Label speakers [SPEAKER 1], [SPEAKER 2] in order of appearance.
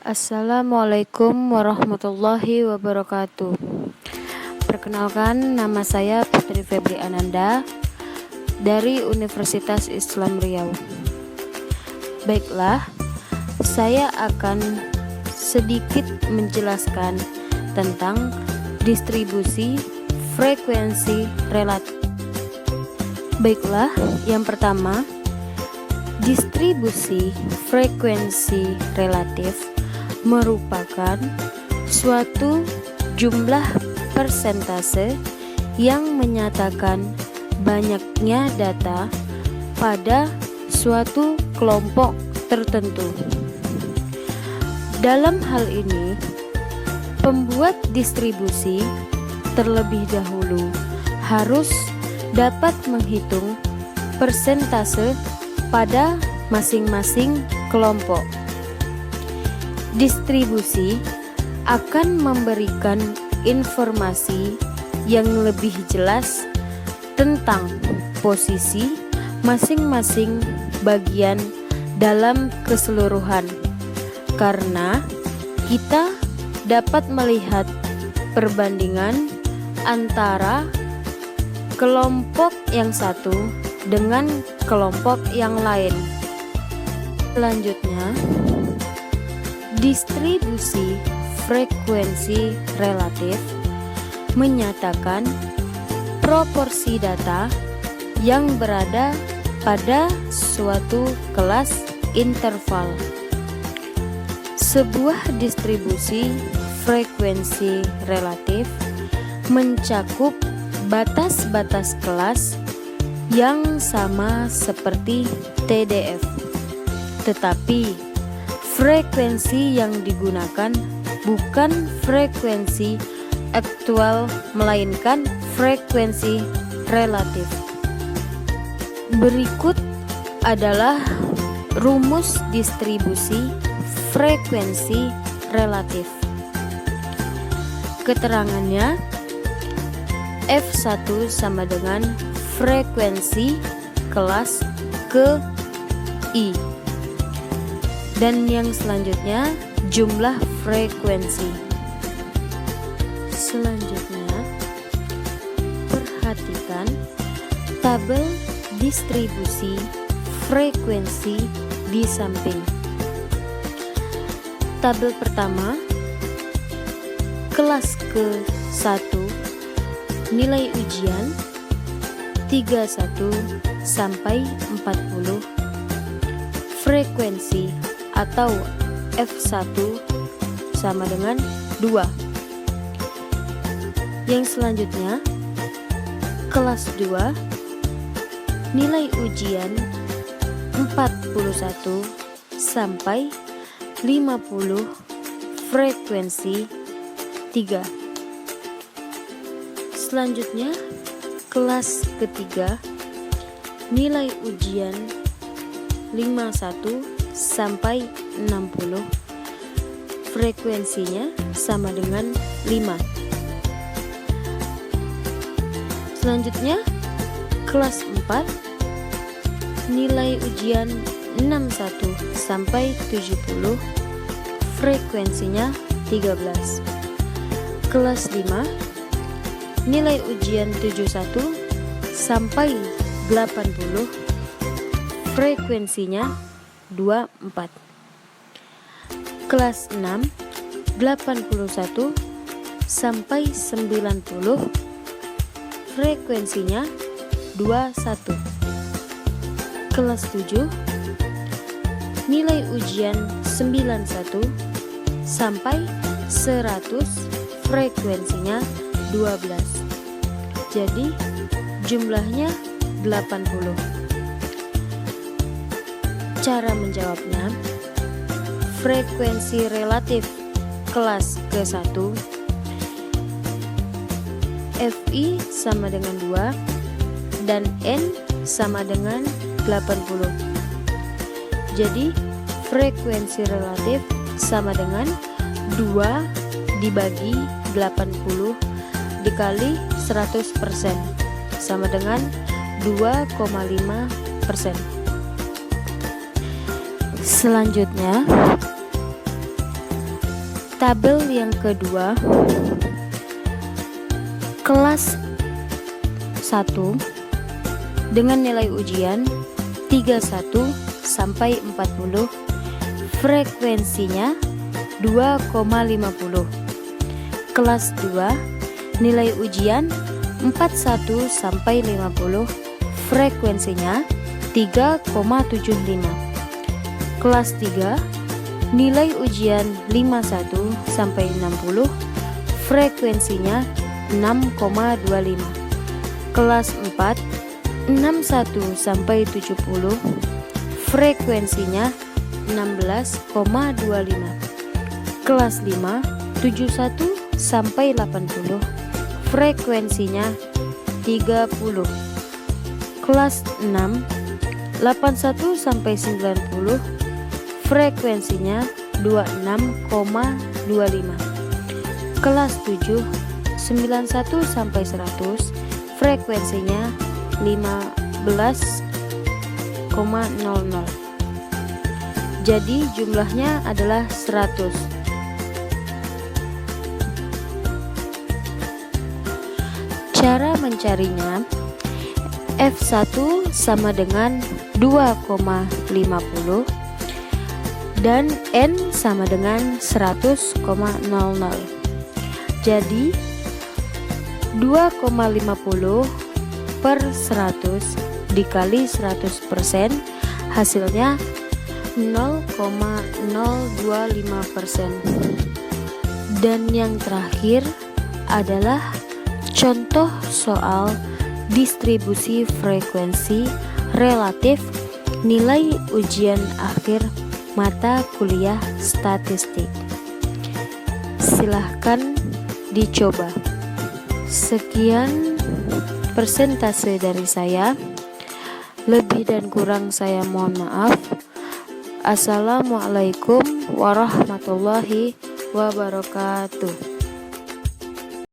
[SPEAKER 1] Assalamualaikum warahmatullahi wabarakatuh. Perkenalkan, nama saya Putri Febri Ananda dari Universitas Islam Riau. Baiklah, saya akan sedikit menjelaskan tentang distribusi frekuensi relatif. Baiklah, yang pertama, distribusi frekuensi relatif merupakan suatu jumlah persentase yang menyatakan banyaknya data pada suatu kelompok tertentu. Dalam hal ini, pembuat distribusi terlebih dahulu harus dapat menghitung persentase pada masing-masing kelompok. Distribusi akan memberikan informasi yang lebih jelas tentang posisi masing-masing bagian dalam keseluruhan, karena kita dapat melihat perbandingan antara kelompok yang satu dengan kelompok yang lain. Selanjutnya, distribusi frekuensi relatif menyatakan proporsi data yang berada pada suatu kelas interval. Sebuah distribusi frekuensi relatif mencakup batas-batas kelas yang sama seperti TDF, tetapi frekuensi yang digunakan bukan frekuensi aktual melainkan frekuensi relatif. Berikut adalah rumus distribusi frekuensi relatif. Keterangannya, F1 sama dengan frekuensi kelas ke I, dan yang selanjutnya jumlah frekuensi. Selanjutnya, perhatikan tabel distribusi frekuensi di samping. Tabel pertama, kelas ke-1, nilai ujian 31 sampai 40, frekuensi atau F1 sama dengan 2. Yang selanjutnya, kelas 2, nilai ujian 41 sampai 50, frekuensi 3. Selanjutnya, kelas ketiga, nilai ujian 51 sampai 60, frekuensinya sama dengan 5. Selanjutnya, kelas 4, nilai ujian 61 sampai 70, frekuensinya 13. Kelas 5, nilai ujian 71 sampai 80, frekuensinya 24. Kelas 6, 81 sampai 90, frekuensinya 21. Kelas 7, nilai ujian 91 sampai 100, frekuensinya 12. Jadi jumlahnya 80. Cara menjawabnya, frekuensi relatif kelas ke-1 Fi sama dengan 2 dan N sama dengan 80. Jadi frekuensi relatif sama dengan 2 dibagi 80 dikali 100% sama dengan 2,5%. Selanjutnya, tabel yang kedua, kelas 1 dengan nilai ujian 31 sampai 40, frekuensinya 2,50. Kelas 2 nilai ujian 41 sampai 50, frekuensinya 3,75. Kelas 3 nilai ujian 51 sampai 60, frekuensinya 6,25. Kelas 4 61 sampai 70, frekuensinya 16,25. Kelas 5 71 sampai 80, frekuensinya 30. Kelas 6 81 sampai 90, frekuensinya 26,25. Kelas 7 91 sampai 100, frekuensinya 15,00. Jadi jumlahnya adalah 100. Cara mencarinya, F1 sama dengan 2,50 dan N sama dengan 100,00. Jadi 2,50 per 100 dikali 100%, hasilnya 0,025%. Dan yang terakhir adalah contoh soal distribusi frekuensi relatif nilai ujian akhir mata kuliah statistik. Silahkan dicoba. Sekian persentase dari saya. Lebih dan kurang saya mohon maaf. Assalamualaikum warahmatullahi wabarakatuh.